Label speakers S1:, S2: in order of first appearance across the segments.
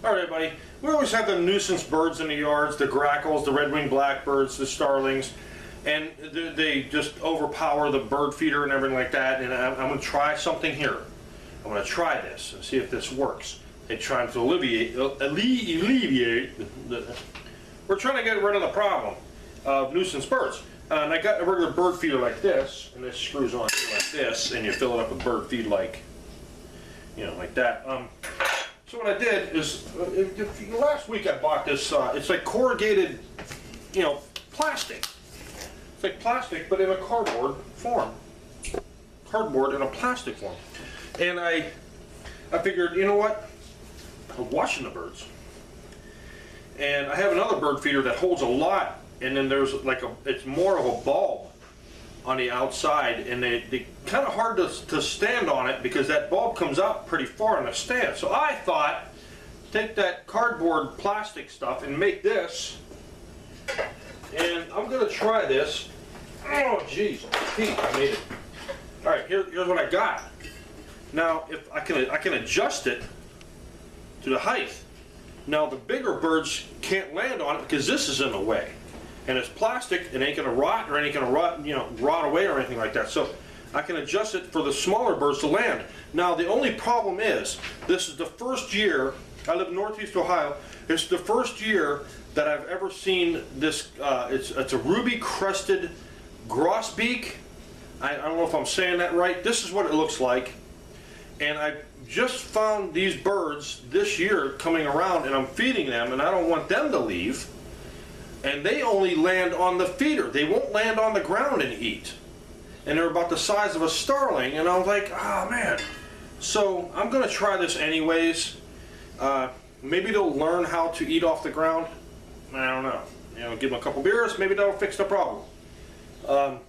S1: Alright everybody, we always have the nuisance birds in the yards, the grackles, the red-winged blackbirds, the starlings, and they just overpower the bird feeder and everything like that, and I'm going to try something here. I'm going to try this and see if this works. It's trying to alleviate we're trying to get rid of the problem of nuisance birds. And I got a regular bird feeder like this, and this screws on here like this, and you fill it up with bird feed like, you know, like that. So what I did is, last week I bought this, it's like corrugated, you know, plastic. It's like plastic, but in a cardboard form. Cardboard in a plastic form. And I figured, you know what? I'm watching the birds. And I have another bird feeder that holds a lot, and then there's like it's more of a bulb on the outside, and they kind of hard to stand on it because that bulb comes out pretty far on the stand. So I thought, take that cardboard plastic stuff and make this, and I'm going to try this. Oh jeez, I made it. All right, here's what I got. Now, if I can adjust it to the height. Now the bigger birds can't land on it because this is in the way. And it's plastic, it ain't gonna rot or ain't gonna rot away or anything like that. So I can adjust it for the smaller birds to land. Now the only problem is, this is the first year, I live in Northeast Ohio, it's the first year that I've ever seen this, it's a ruby crested grosbeak. I don't know if I'm saying that right. This is what it looks like. And I just found these birds this year coming around, and I'm feeding them, and I don't want them to leave. And they only land on the feeder. They won't land on the ground and eat. And they're about the size of a starling, and I was like, oh man. So I'm gonna try this anyways. Maybe they'll learn how to eat off the ground. I don't know. You know, give them a couple beers, maybe that'll fix the problem. So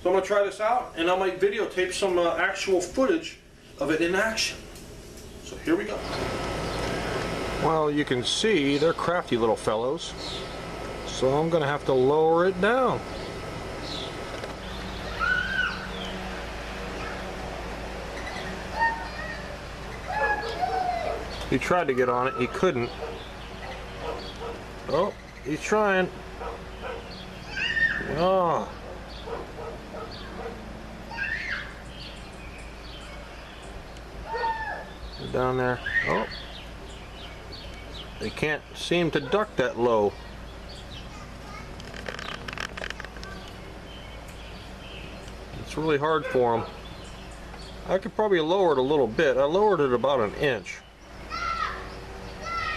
S1: I'm gonna try this out, and I might videotape some actual footage of it in action. So here we go. Well, you can see they're crafty little fellows. So I'm going to have to lower it down. He tried to get on it, he couldn't. Oh, he's trying. Oh. Down there. Oh. They can't seem to duck that low. It's really hard for them. I could probably lower it a little bit. I lowered it about an inch.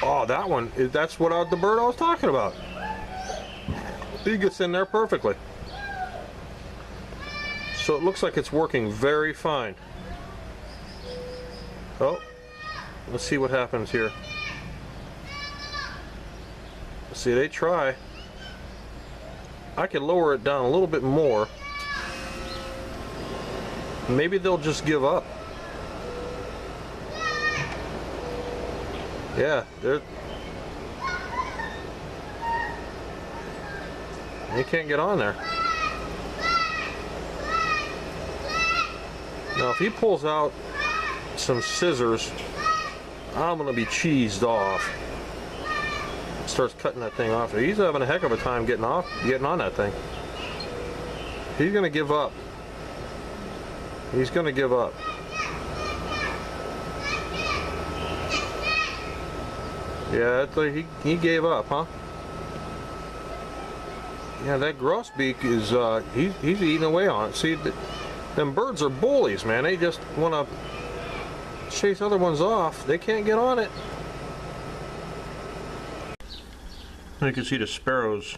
S1: Oh, that one, that's what the bird I was talking about. He gets in there perfectly. So it looks like it's working very fine. Oh, let's see what happens here. See, they try. I can lower it down a little bit more. Maybe they'll just give up. Yeah, they can't get on there. Now if he pulls out some scissors, I'm gonna be cheesed off. Starts cutting that thing off. He's having a heck of a time getting on that thing. He's gonna give up. He's gonna give up. Yeah, it's like he gave up, huh? Yeah, that grosbeak is he's eating away on it. See, them birds are bullies, man. They just want to chase other ones off. They can't get on it. You can see the sparrows,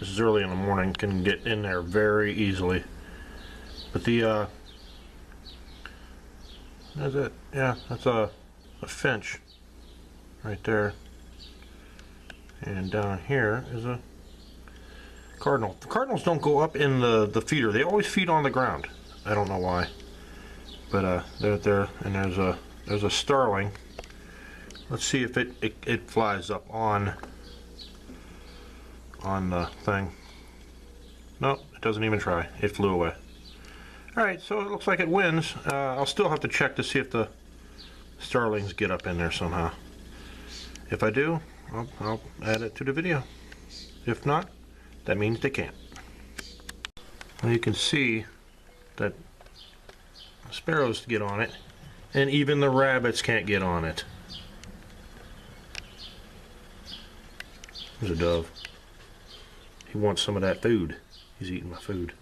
S1: this is early in the morning, can get in there very easily. But the, that's it, yeah, that's a finch right there. And down here is a cardinal. The cardinals don't go up in the feeder, they always feed on the ground. I don't know why. But they're there, and there's a starling. Let's see if it flies up on the thing. Nope, it doesn't even try. It flew away. Alright, so it looks like it wins. I'll still have to check to see if the starlings get up in there somehow. If I do, I'll add it to the video. If not, that means they can't. Well, you can see that sparrows get on it, and even the rabbits can't get on it. There's a dove. He wants some of that food. He's eating my food.